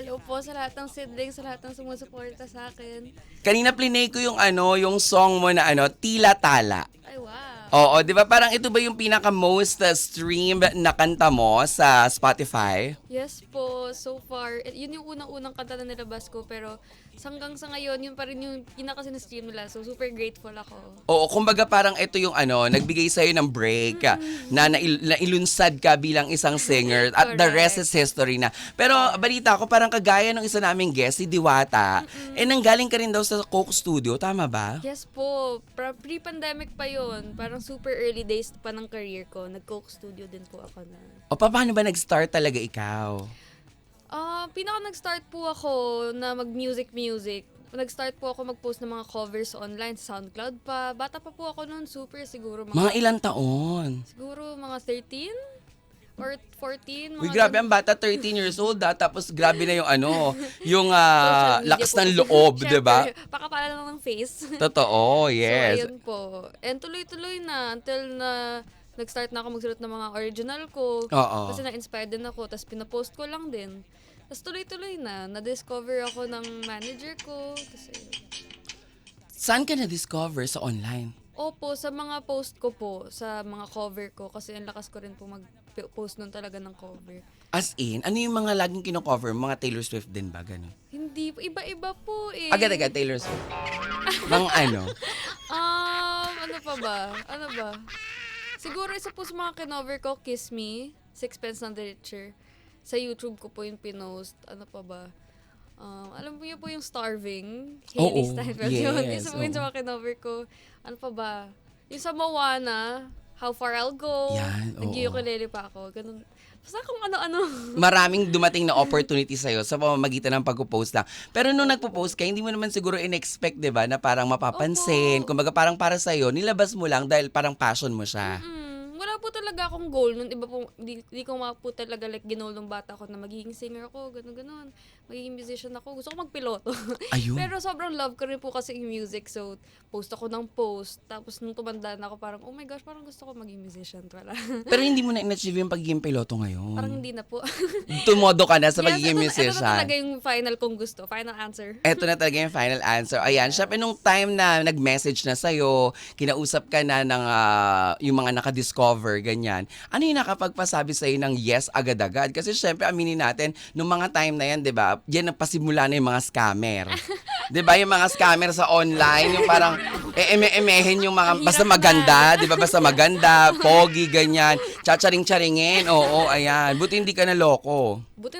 Hello po sa lahat ng siblings, sa lahat ng sumusuporta sa akin. Kanina plinay ko yung yung song mo na Tila Tala. Ay, wow. Oo, 'di ba? Parang ito ba yung pinaka most stream na kanta mo sa Spotify? Yes po, so far, yun yung unang-unang kanta na nilabas ko, pero hanggang sa ngayon, yun pa rin yung pinaka-sinestream nila. So, super grateful ako. Oo, kumbaga parang ito yung nagbigay sa'yo ng break, nailunsad ka bilang isang singer at the rest is history na. Pero balita ko parang kagaya ng isa naming guest, si Diwata, nanggaling ka rin daw sa Coke Studio, tama ba? Yes po, pre-pandemic pa yun. Parang super early days pa ng career ko. Nag-Coke Studio din po ako na. O paano ba nag-start talaga ikaw? Nag-start po ako na mag-music. Nag-start po ako mag-post ng mga covers online sa SoundCloud pa. Bata pa po ako noon, super siguro Mga ilang taon? siguro mga 13 or 14. Uy, Mga grabe, ganun. ang bata 13 years old tapos grabe na yung yung Social media lakas po ng kasi. loob, di ba? Syempre, pakapala lang ng face. Totoo, So, yes. ayun po. And tuloy-tuloy na until na nag-start na ako magsulat ng mga original ko. Oo. Kasi na-inspired din ako. Tapos pinapost ko lang din. Tapos tuloy-tuloy na. Na-discover ako ng manager ko. Tapos ayun. Saan ka na-discover sa online? Opo, sa mga post ko po. Sa mga cover ko. Kasi ang lakas ko rin po mag-post nun talaga ng cover. As in, ano yung mga laging kino-cover? Mga Taylor Swift din ba? Ganun. Hindi, iba-iba po eh. Agad-agad, Taylor Swift. Mga ano? Ano pa ba? Ano ba? Siguro isa po sa mga kinover ko, Kiss Me, Sixpence None the Richer. Sa YouTube ko po yung pinost. Ano pa ba? Alam mo niyo po yung Starving, Hailey Oo, Steinfeld. yes, Yun, isa po yun sa oo. mga kinover ko. Ano pa ba? Yung sa Moana, How Far I'll Go. Yan, oo. Nag-ukulele pa ako. Ganun. Basta kung ano-ano. Maraming dumating na opportunity sa'yo sa pamamagitan ng pag-post lang. Pero nung nagpo-post ka, hindi mo naman siguro in-expect, di ba, na parang mapapansin. Opo. Kumbaga parang para sa'yo, nilabas mo lang dahil parang passion mo siya. Wala po talaga akong goal nun. Iba po, di ko po talaga like ginol ng bata ko na magiging singer ako, ganun. Magiging musician ako. Gusto ko magpiloto. Ayun. Pero sobrang love ko rin po kasi yung music. So, post ako ng post. Tapos nung tumanda na ako, parang, oh my gosh, parang gusto ko maging musician pala. Pero hindi mo na in-achieve yung pagiging piloto ngayon. Parang hindi na po. Tumodo ka na sa pagiging Ito na musician. talaga yung final kong gusto. Final answer. Eto na talaga yung final answer. Ayan, syempre nung time na nag-message na sa'yo, kinausap ka na ng yung mga nakadiscover, ganyan. Ano yung nakapagpasabi sa'yo ng yes agad-agad? Kasi syempre, aminin natin, nung mga time na yan, di ba, yan ang pasimula na yung mga scammer. Di ba, yung mga scammer sa online, yung parang eme-emehin yung mga, basta maganda, di ba, basta maganda, pogi, ganyan, chacharing-charingin, oo, ayan. Buti hindi ka naloko. Buti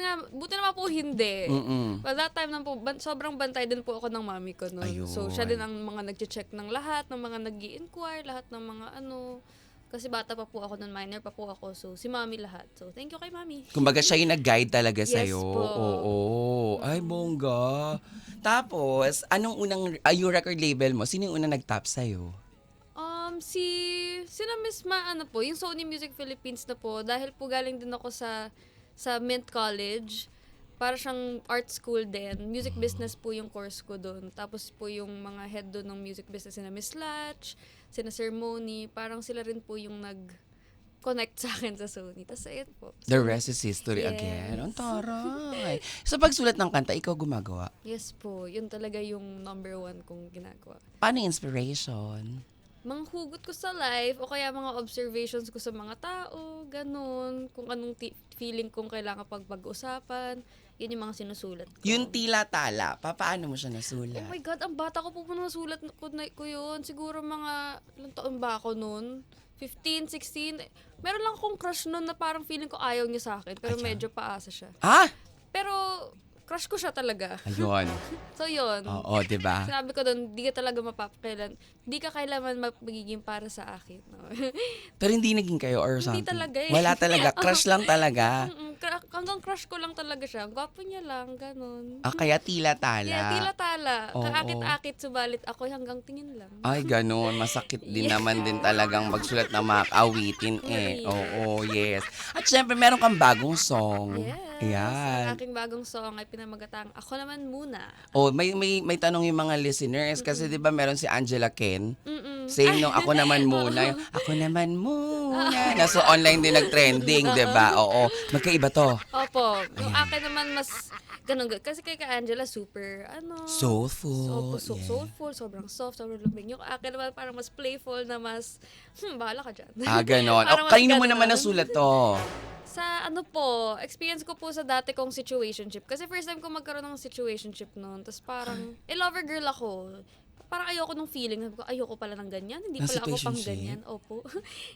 naman po hindi. Mm-mm. But that time naman po, sobrang bantay din po ako ng mami ko noon. Ayun. So, siya din ang mga nag-check ng lahat, ng mga nag-i-inquire, lahat ng mga ano. Kasi bata pa po ako noon, minor pa po ako. So, si mami lahat. So, thank you kay mami. Kumbaga siya yung nag-guide talaga Yes sa'yo. po. Oo. Ay, bongga. Tapos, anong unang, yung record label mo, sino yung unang nag-top sa'yo? Sina Miss ano po, yung Sony Music Philippines na po, dahil po galing din ako sa Mint College, para siyang art school din. Music business po yung course ko doon. Tapos po yung mga head doon ng music business, sina Miss Latch, sina Ceremony, parang sila rin po yung nag-connect sa akin sa Sony. Tapos ayun po. The rest is history Yes. again. Ang taray. Sa pagsulat ng kanta, ikaw gumagawa. Yes po, yun talaga yung number one kong ginagawa. Paano yung inspiration? Mga hugot ko sa life o kaya mga observations ko sa mga tao, ganun. Kung anong feeling kong kailangan pag-usapan, yun yung mga sinusulat ko. Yung tila tala, paano mo siya Oh nasulat? my God, ang bata ko po nasulat ko yun. Siguro mga, ilang taon ba ako nun? 15, 16. Meron lang akong crush nun na parang feeling ko ayaw niya sa akin. Pero medyo paasa siya. Ah! Pero, crush ko siya talaga. Ayun. So, yun. Oo, diba? Sinabi ko doon, di ka talaga mapapakailan. Di ka kailanman magiging para sa akin. No? Pero hindi naging kayo or Hindi something? talaga eh. Wala talaga. Crush lang talaga. Hanggang crush ko lang talaga siya. Ang gwapo niya lang, ganun. Kaya tila tala. Kaya tila-tala. Oo. Kaakit-akit, subalit ako hanggang tingin lang. Ay, ganun. Masakit din naman din talagang magsulat ng mga awitin eh. Oo, yes. At syempre, meron kang bagong song. Yes. Ayan. Ang aking bagong song ay pinamagatang Ako Naman Muna. Oh, may tanong yung mga listeners kasi 'di ba meron si Angela Ken. Mm-mm. Same nung Ako Naman Muna. Yung, Ako Naman Muna. Nasa online din nag-trending, 'di ba? Oo. Magkaiba to. Opo. Yung akin naman mas ganun. Kasi kay Angela super, Soulful. Yeah. soulful, sobrang soft, sobrang lumig. Yung akin naman parang mas playful na mas, bahala ka dyan. Ganon. Parang O, mas kanino mo ganon. naman nasulat to? Sa experience ko po sa dati kong situationship. Kasi first time ko magkaroon ng situationship noon. Tapos parang, lover girl ako. Parang ayoko nung feeling. Sabi ko, ayoko pala ng ganyan. Hindi Ng pala ako pang situationship? ganyan. Opo.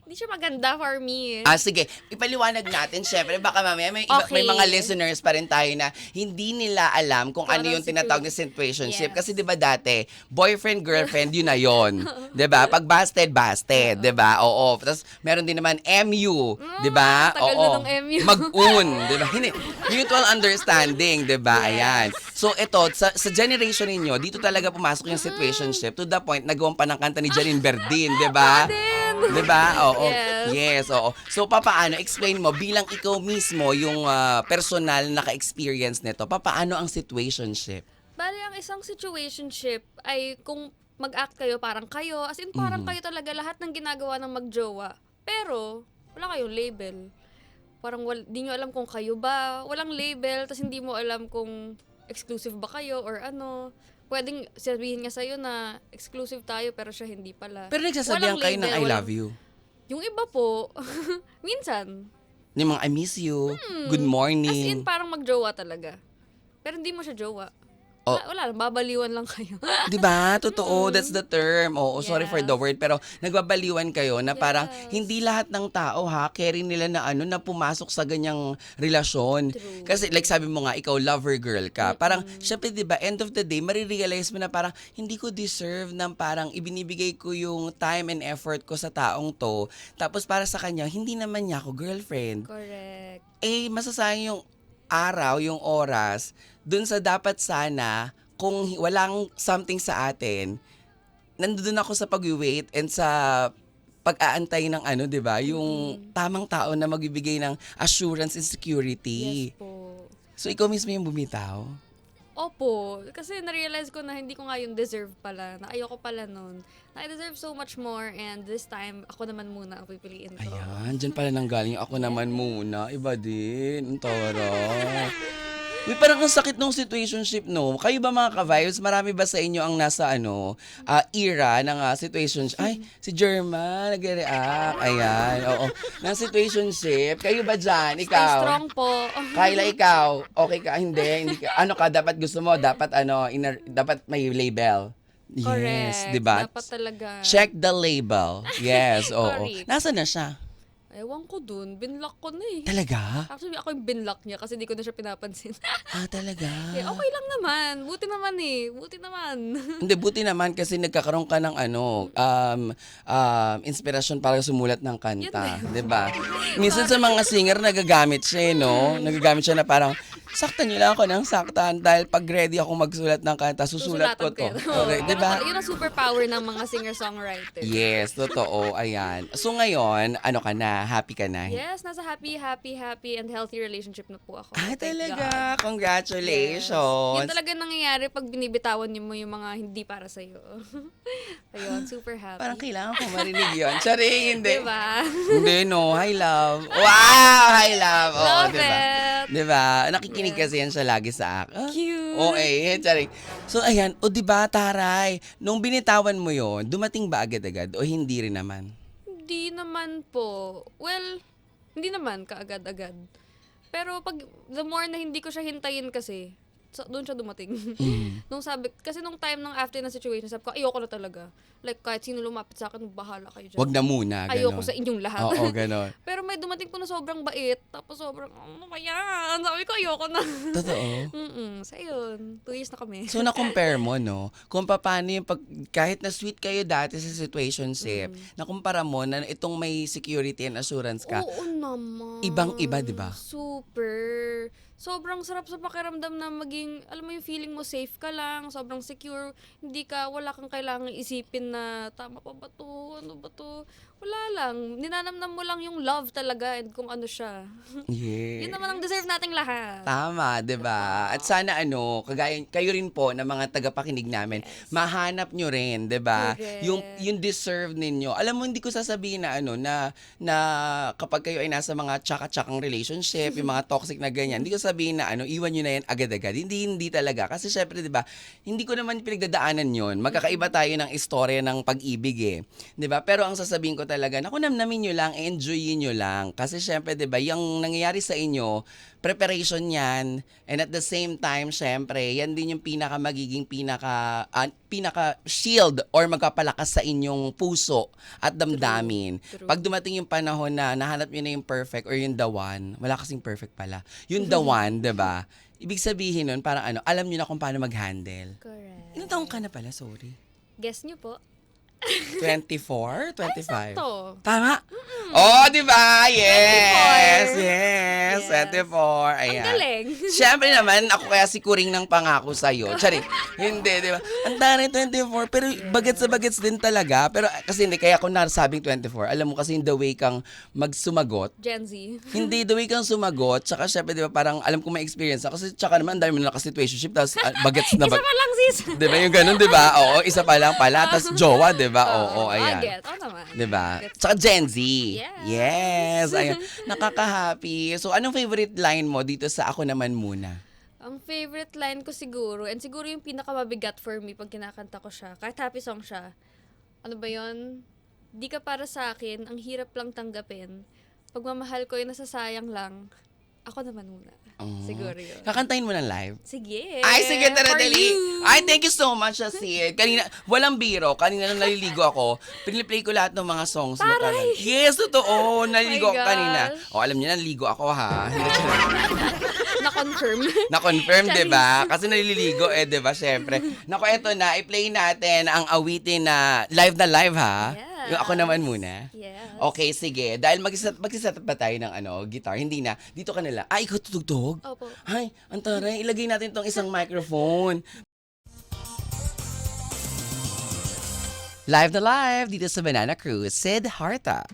Hindi siya maganda for me. Sige. Ipaliwanag natin. Siyempre, baka mamaya may Okay. mga listeners pa rin tayo na hindi nila alam kung ano Kung yung anong tinatawag na situationship. Yes. Kasi di ba dati, boyfriend, girlfriend, yun na yun. Di ba? Pag busted, busted. Di ba? Oo. Tapos, meron din naman MU. Di ba? tagal na ng MU. Mag-un. Di ba? Mutual understanding. Di ba? Ayan. So, ito, sa generation ninyo, dito talaga pumasok yung situationship to the point, nagawang pa ng kanta ni Janine Berdin. Di ba? Din. Di ba? Oo. Yes. Yes, oo. So, papaano, explain mo, bilang ikaw mismo, yung personal naka-experience nito, papaano ang situationship? Bali, ang isang situationship ay kung mag-act kayo, parang kayo. As in, parang kayo talaga lahat ng ginagawa ng magjowa. Pero, wala kayong label. Parang di nyo alam kung kayo ba. Walang label, tas hindi mo alam kung exclusive ba kayo or ano. Pwedeng sabihin nga sa'yo na exclusive tayo pero siya hindi pala. Pero nagsasabihan Walang kayo ng label, I love you. Yung iba po, minsan. Yung mga I miss you, good As in, morning. parang magjowa talaga. Pero hindi mo siya jowa. Oh. Wala lang, babaliwan lang kayo. Di ba? Totoo, that's the term. Oo, sorry for the Yes. word, pero nagbabaliwan kayo na parang Yes. hindi lahat ng tao carry nila na na pumasok sa ganyang relasyon. True. Kasi like sabi mo nga, ikaw lover girl ka. Parang, syempre di ba, end of the day, marirealize mo na parang hindi ko deserve ng parang ibinibigay ko yung time and effort ko sa taong to. Tapos para sa kanya, hindi naman niya ako girlfriend. Correct. Masasayang yung araw, yung oras, dun sa dapat sana, kung walang something sa atin, nandun ako sa pag-wait and sa pag-aantay ng di ba? Yung tamang tao na magbibigay ng assurance and security. Yes po. So, ikaw mismo yung bumitaw? Opo. Kasi na-realize ko na hindi ko nga yung deserve pala. Na ayoko pala nun. Na I deserve so much more and this time, ako naman muna ang pipiliin ko. Ayan, dyan pala nanggaling yung ako naman muna. Iba din. Ang toro. Uy, parang ang sakit nung situationship, no? Kayo ba mga ka-vibes, marami ba sa inyo ang nasa era ng situationship? Ay, si Jerma, nag-react. Ayan, oo. Ng situationship. Kayo ba dyan? Stay Ikaw? strong po. Kyla, ikaw? Okay ka? Hindi ka. Ano ka? Dapat gusto mo? Dapat dapat may label. Correct. Yes, di ba? Dapat talaga. Check the label. Yes, oo. Correct. Nasaan na siya? Ewan ko dun. Binlock ko na eh. Talaga? Actually, ako yung binlock niya kasi di ko na siya pinapansin. Talaga? Okay lang naman. Buti naman eh. Buti naman. Hindi, buti naman kasi nagkakaroon ka ng inspirasyon para sumulat ng kanta. Yun 'Di ba? Minsan sa mga singer nagagamit siya, no? Nagagamit siya na parang, saktan niyo lang ako ng saktan dahil pag ready ako magsulat ng kanta, susulat ko to. Susulatan Okay, yun. 'di ba? Yun ang superpower ng mga singer-songwriter. Yes, totoo. Ayan. So ngayon, ano ka na? Happy ka na? Yes, nasa happy and healthy relationship na po ako. Thank Talaga? God. Congratulations. Yun talaga nangyayari pag binibitawan niyo mo yung mga hindi para sa'yo. Ayun, super happy. Parang kailangan ko marinig yun. Charing, hindi. Diba? Hindi, no. Hi, love. Wow! Hi, love. Oo, Love diba? it! Diba? Nakikinig kasi yan siya lagi sa akin. Cute! Okay, charing. So, ayan. O, diba, taray? Nung binitawan mo yon, dumating ba agad-agad o hindi rin naman? Hindi naman po. Well, hindi naman kaagad-agad. Pero pag the more na hindi ko siya hintayin kasi, doon siya dumating. Kasi nung time ng after na situation, sabi ko, ayoko na talaga. Like, kahit sino lumapit sa akin, bahala kayo dyan. Wag na muna, ganon. Ayoko sa inyong lahat. Oo, ganon. Pero may dumating po na sobrang bait, tapos sobrang, ano ba yan? Sabi ko, ayoko na. Totoo. So, yun. 2 years na kami. So, na-compare mo, no? Kung paano yung kahit na sweet kayo dati sa situationship, nakumpara mo na itong may security and assurance ka, Oo naman. ibang-iba, di ba? Super. sobrang sarap sa pakiramdam na maging, alam mo yung feeling mo safe ka lang, sobrang secure, wala kang kailangang isipin na, tama pa ba to, ano ba to, wala lang, ninanamnam mo lang yung love talaga and kung ano siya. Yun Yeah. naman ang deserve nating lahat. Tama, 'di ba? At sana kagaya kayo rin po na mga tagapakinig namin, Yes. mahanap nyo rin, 'di ba? Correct. Yung deserve ninyo. Alam mo hindi ko sasabihin na na kapag kayo ay nasa mga tsaka-tsakang relationship, yung mga toxic na ganyan, hindi ko sabihin na iwan nyo na yan agad-agad. Hindi talaga. Kasi syempre, 'di ba? Hindi ko naman pinagdadaanan 'yon. Magkakaiba tayo ng istorya ng pag-ibig eh. 'Di ba? Pero ang sasabihin ko talaga, naku, namnamin nyo lang, enjoyin nyo lang. Kasi syempre, 'di ba, yung nangyayari sa inyo, preparation yan. And at the same time, syempre, yan din yung pinaka shield or magpapalakas sa inyong puso at damdamin. True. Pag dumating yung panahon na nahanap nyo na yung perfect or yung the one, wala kasing perfect pala. Yung the one, 'di ba? Ibig sabihin nun, parang alam nyo na kung paano mag-handle. Correct. Ilang taong ka na pala? Sorry. Guess nyo po. 24? 25? Sakto. Tama? Oh, di ba? Yes! 24. Yes! Yes. 24. Ang Ayan. galing. Siyempre naman, ako kaya si Kuring ng pangako sa'yo. Tsari, hindi, di ba? Ang dami 24, pero bagets sa bagets din talaga. Pero kasi hindi, kaya ako nasabing 24. Alam mo kasi the way kang magsumagot, Gen Z. hindi, the way kang sumagot, tsaka syempre, di ba, parang alam ko may experience ako. Kasi tsaka naman, ang dami mo na naka-situationship, tapos bagets na Isa pa lang, sis. Di ba yung ganun, di ba? Oo, isa pa lang pala, tapos jowa, di ba? Oo, ayan. Get. Oo naman. Di ba? Gets. Tsaka Gen Z. Yes. Yes. Ayan. Nakaka-happy. So, anong favorite line mo dito sa Ako Naman Muna? Ang favorite line ko siguro, and siguro yung pinakamabigat for me pag kinakanta ko siya, kahit happy song siya, ano ba yon? Di ka para sa akin, ang hirap lang tanggapin. Pagmamahal ko ay nasasayang lang. Ako naman muna. Siguro yun. Kakantahin mo ng live? Sige. Ay, sige, tara, For dali. you. Ay, thank you so much, Sid. Kanina, walang biro. Kanina nung naliligo ako, piniplay ko lahat ng mga songs mo. Taray! Yes, totoo. Naliligo My ako kanina. gosh. O, alam niyo, naliligo ako, ha? Na-confirm. Na-confirm, di Charis. ba? Kasi naliligo, di ba? Syempre. Naku, eto na. I-play natin ang awitin na live, ha? Yes. Yung Ako Naman Muna. Yes. Okay, sige. Dahil mag-set ba tayo ng guitar? Hindi na. Dito ka nila. Ay, ikaw tutugtog? Opo. Ay, ang taray. Ilagay natin tong isang microphone. Live na live dito sa Banana Cruise. Sid Harta.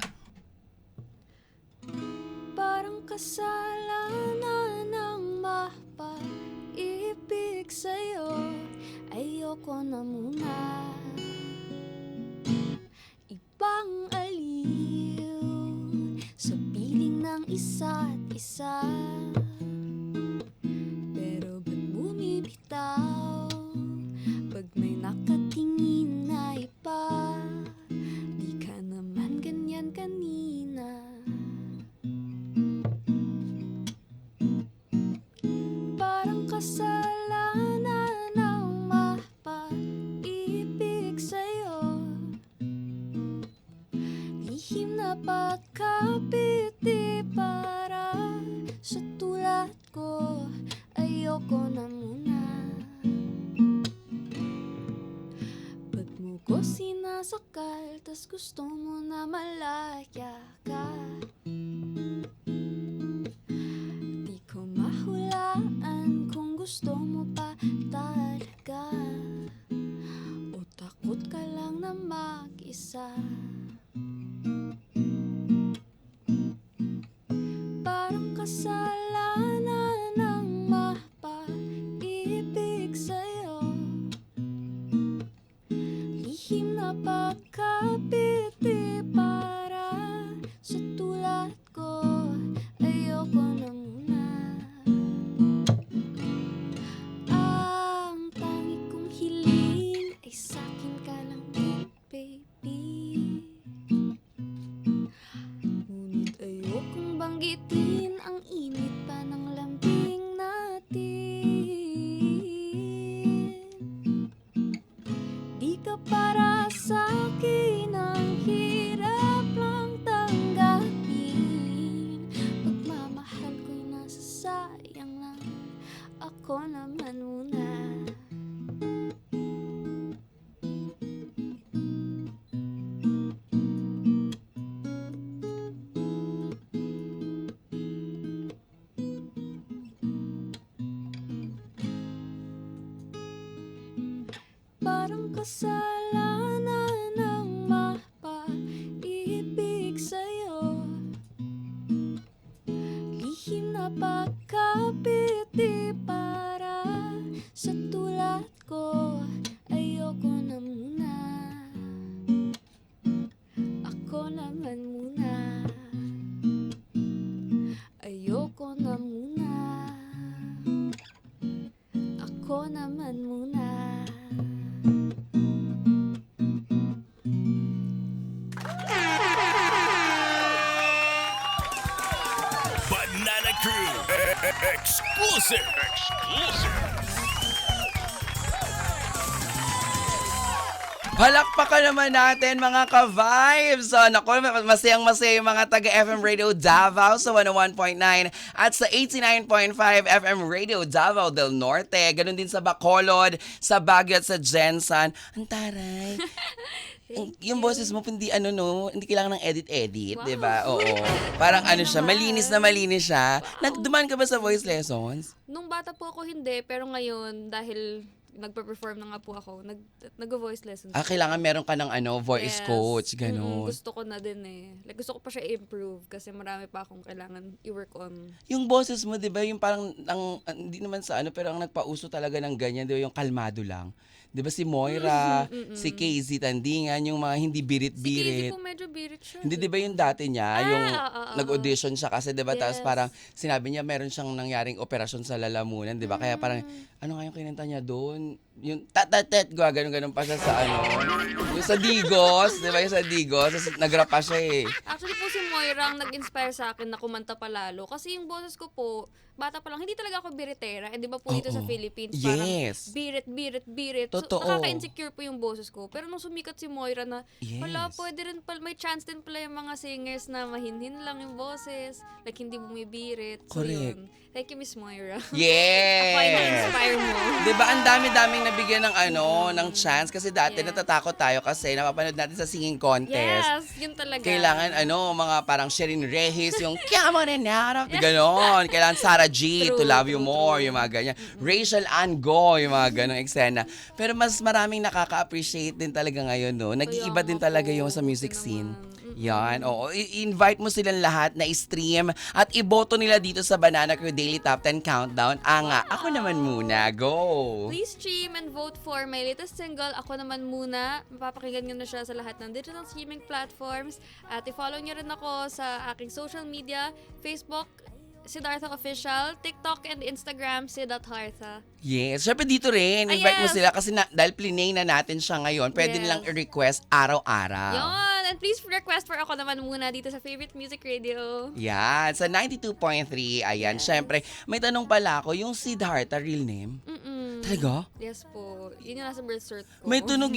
Parang kasalanan ng mapaibig sa'yo. Ayoko na muna. Ibang aliw sa piling ng isa't isa. Pero ba't bumibitaw pag may nakatingin na iba? Di ka naman ganyan kanina. Parang kasalanan ng mapaibig sa'yo. Lihim na pagkapit di para sa tulad ko. Ayoko na muna. Ba't mo ko sinasakal, tas gusto mo na malaya ka? Di ko mahulaan kung gusto mo pa talaga, o takot ka lang na mag-isa. Parang kasalanan ng mapaibig sa'yo. Lihim na pagkapit di para sa tulad ko. Ayoko na muna. Ang tangi kong hiling ay sa'kin ka lang din, baby. Ngunit ayokong banggitin ang init pa ng lambing natin. Di ka para sa'kin, ang hirap lang tanggapin. Pagmamahal ko'y nasasayang lang. Ako naman muna. Parang kasalanan ang mapaibig sa'yo. Lihim na pagkapit di para sa tulad ko. Ayoko na muna, ako naman muna. Ayoko na muna, ako naman muna. Banana Crew exclusive. Palakpakan naman natin mga ka-vibes. So, naku, masayang-masaya yung mga taga-FM Radio Davao sa 101.9 at sa 89.5 FM Radio Davao del Norte. Ganon din sa Bacolod, sa Baguio at sa Jensan. Ang taray. Yung boses mo, hindi hindi kailangan ng edit-edit, Wow. di ba? Oo. Parang siya, malinis siya. Nagduman ka ba sa voice lessons? Nung bata po ako hindi, pero ngayon dahil nagpa-perform na nga po ako, nag-voice lessons. Kailangan meron ka ng voice Yes. coach, ganon. Gusto ko na din eh. Like, gusto ko pa siya i-improve kasi marami pa akong kailangan i-work on. Yung boses mo, di ba, yung parang, hindi naman sa pero ang nagpauso talaga ng ganyan, di ba, yung kalmado lang. Di ba si Moira, si Casey Tandingan, yung mga hindi Si Casey birit-birit. po medyo birit siya. Hindi, di ba yung dati niya, yung oo. nag-audition siya kasi, di ba, tapos Yes. parang sinabi niya meron siyang nangyaring operasyon sa lalamunan, di ba? Kaya parang, ano nga yung kinanta niya doon? Yung tat-tat-tat, ganun-ganun pa siya sa yung sa Digos, di ba, yung sa Digos, tapos nag-rap pa siya eh. Actually po si Moira ang nag-inspire sa akin na kumanta palalo. Kasi yung boses ko po, bata pa lang, hindi talaga ako biritera. Di ba po dito sa Oo. Philippines, Yes. parang birit. Totoo. So, nakaka-insecure po yung boses ko. Pero nung sumikat si Moira na, wala, Yes. pwede rin pala, may chance din pala yung mga singers na mahinhin lang yung boses. Like, hindi bumibirit. So, Correct. yun. Thank you, Miss Moira. Yes! Ako ay na-inspire mo. 'Di ba ang dami-daming nabigyan ng ng chance kasi dati Yeah. natatakot tayo kasi napapanood natin sa singing contest. Yes, yun talaga. Kailangan mga parang Sherin Reyes, yung come on and out of ganon. Kailangan Sarah G, True, to love you true, more, true. yung mga ganyan. Rachel Ann Go, yung mga ganong eksena. Pero mas maraming nakaka-appreciate din talaga ngayon, no? Nag-iiba Kaya din nga talaga po, yung sa music buti scene. naman. Yan, oo. I-invite mo silang lahat na i-stream at iboto nila dito sa Banana Crew Daily Top 10 Countdown. Ako naman muna. Go! Please stream and vote for my latest single, Ako Naman Muna. Mapapakinggan nyo na siya sa lahat ng digital streaming platforms. At i-follow nyo rin ako sa aking social media, Facebook, Siddhartha Official, TikTok and Instagram, Siddhartha. Yes, syempre dito rin, invite mo yes. sila kasi dahil plinay na natin siya ngayon, pwede Yes. nilang i-request araw-araw. Yon! And please request for Ako Naman Muna dito sa favorite music radio. Yan, sa 92.3, ayan, syempre, may tanong pala ako, yung Siddhartha, real name? Talaga? Yes po. Yun yung nasa birth cert ko. May tunog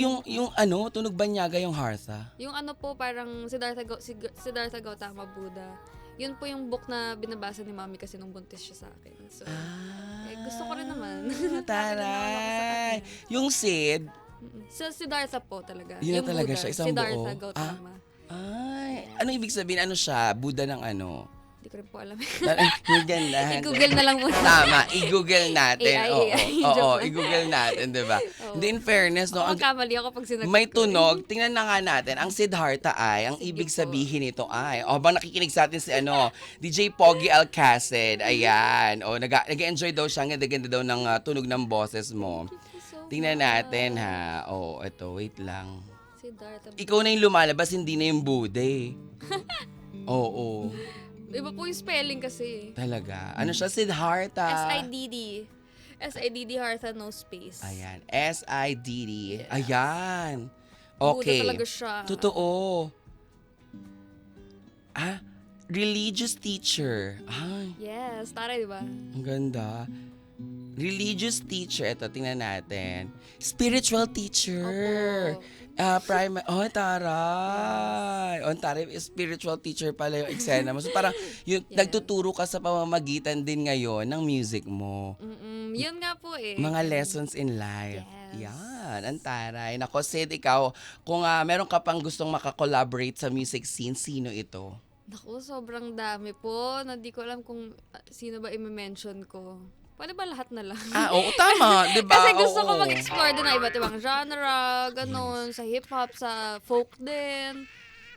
tunog banyaga yung Hartha. Yung po, parang Siddhartha Gautama Buddha. Yun po yung book na binabasa ni Mami kasi nung buntis siya sa akin. So, gusto ko rin naman. Taray! Yung Sid, So, Siddhartha po talaga. Yun na Yung talaga Buddha, siya, isang Siddhartha buo? Gautama. ano ibig sabihin? Ano siya? Buddha ng ano? Hindi ko rin po alam. Ganda. I-google na lang muna. Tama, i-google natin. AI, Oo, joke oo, lang. i-google natin, 'di ba? Hindi, in fairness, no, ang Magkamali ako pag sinagot may ko. tunog. Tingnan na nga natin, ang Siddhartha ay, ang Sige ibig po. sabihin nito ay, bang nakikinig sa atin si DJ Pogi Alcacid. Ayan. Nag-enjoy daw siya, ang ganda daw ng tunog ng boses mo. So, Tingnan natin ha. Ito, wait lang. Siddhartha. Ikaw na yung lumalabas, hindi na yung Buddha eh. Oo. Iba po yung spelling kasi. Talaga. Ano siya? Siddhartha. S-I-D-D. S-I-D-D Hartha, no space. Ayan. S-I-D-D. Ayan. Buddha Okay. talaga siya. Totoo. Religious teacher. Ay, Yes, taray, di ba? ang ganda. Religious teacher. Ito, tingnan natin. Spiritual teacher. Opo. Taray. Spiritual teacher pala yung eksena mo. So parang yung nagtuturo ka sa pamamagitan din ngayon ng music mo. Yun nga po eh. Mga lessons in life. Yes. Yan, ang taray. Nako, Sid, ikaw, kung meron ka pang gustong makakollaborate sa music scene, sino ito? Naku, sobrang dami po. Na di ko alam kung sino ba i-mention ko. Pwede ba lahat na lang? Oo, tama, 'di ba? Kasi gusto ko Oo. mag-explore din ng iba't ibang genre, ganun, sa hip-hop, sa folk din.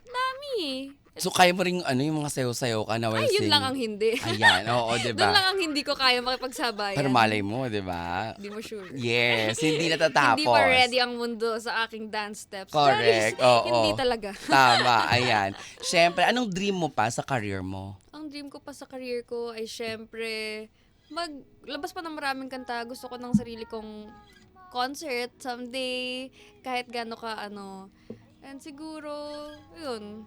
Dami. So, kaya mo rin yung mga sayo-sayo ka na while Ay, yun singing? lang ang hindi. Ayan, oo, di Doon ba? lang ang hindi ko kaya makipagsabayan. Pero malay mo, di ba? Hindi mo sure. Yes, hindi natatapos. Hindi pa ready ang mundo sa aking dance steps. Correct, Charis! oo. Hindi talaga. Tama, ayan. Siyempre, anong dream mo pa sa career mo? Ang dream ko pa sa career ko ay syempre maglabas pa ng maraming kanta. Gusto ko ng sarili kong concert someday. Kahit gaano ka And siguro, yun,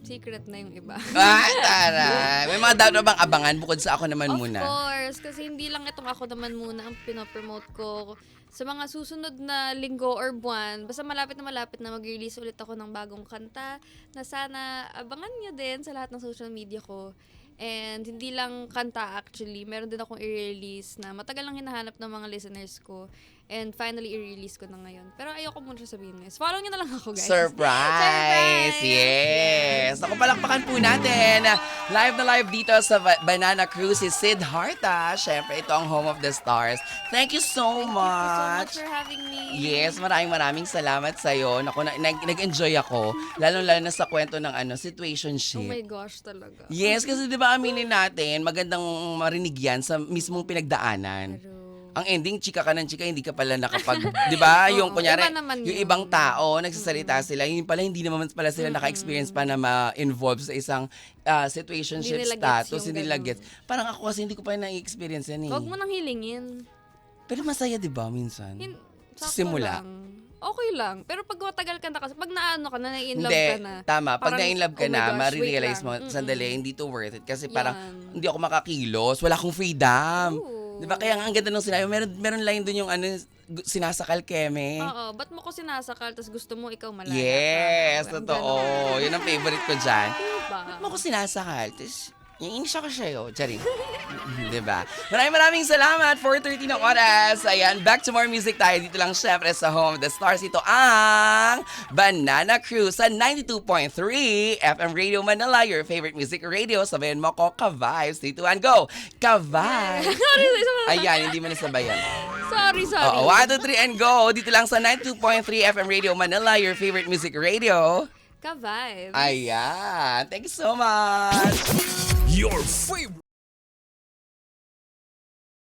secret na yung iba. Tara. May mga dapat bang abangan bukod sa ako naman Of muna? course, kasi hindi lang itong ako naman muna ang pinopromote ko. Sa mga susunod na linggo or buwan, basta malapit na mag-release ulit ako ng bagong kanta na sana abangan nyo din sa lahat ng social media ko. And hindi lang kanta actually, meron din akong i-release na matagal lang hinahanap ng mga listeners ko. And finally, i-release ko na ngayon. Pero ayoko muna siya sabihin guys. Follow nyo na lang ako guys. Surprise! Yes! Ako, palakpakan po natin. Live na live dito sa Banana Cruise si Siddhartha. Siyempre, ito ang Home of the Stars. Thank you so Thank you so much. much for having me. Yes, maraming salamat sa'yo. Naku, nag-enjoy ako. Lalo-lalo na sa kwento ng situationship. Oh my gosh, talaga. Yes, kasi di ba aminin natin, magandang marinig yan sa mismong pinagdaanan. Pero, Ang ending, chika ka ng chika, hindi ka pala nakapag, di ba? Yung Oo, kunyari, iba naman yung yun. ibang tao, nagsasalita sila, yung pala hindi naman pala sila naka-experience pa na ma-involve sa isang situationship Hindi nila gets status, yung hindi nila ganun. gets. Parang ako kasi hindi ko pa na-experience yan eh. huwag mo nang hilingin. Pero masaya, di ba, minsan? Sa Sakto simula. lang. Okay lang. Pero pag matagal ka na kasi, pag naano ka na, na-in-love Hindi, ka na. tama. Pag parang, na-inlove ka oh my na, gosh, wait marirealize lang. mo, sandali, hindi to worth it. Kasi parang, Yan. hindi ako makakilos, wala akong freedom. Oo. Di ba? Kaya ang ganda nung sinabi, meron line dun yung sinasakal keme. Oo, ba't mo ko sinasakal tapos gusto mo ikaw malaya Yes, ka? totoo. Yun ang favorite ko dyan. Diba? Ba't mo ko sinasakal? Tapos, yung siya ko sa'yo. Charing. Diba? Maraming salamat. 4:30 ng oras. Ayan, back to more music tayo. Dito lang syempre sa Home of the Stars. Ito ang Banana Cruise sa 92.3 FM Radio Manila. Your favorite music radio. Sabayan mo ko, Ka-Vibes. 3, 2, 1, go! Ka-Vibes! Ayan, hindi mo nasabayan. Sorry. Oo, 1, 2, 3, and go! Dito lang sa 92.3 FM Radio Manila. Your favorite music radio. Ka-vibes. Ayan. Thank you so much. Your favorite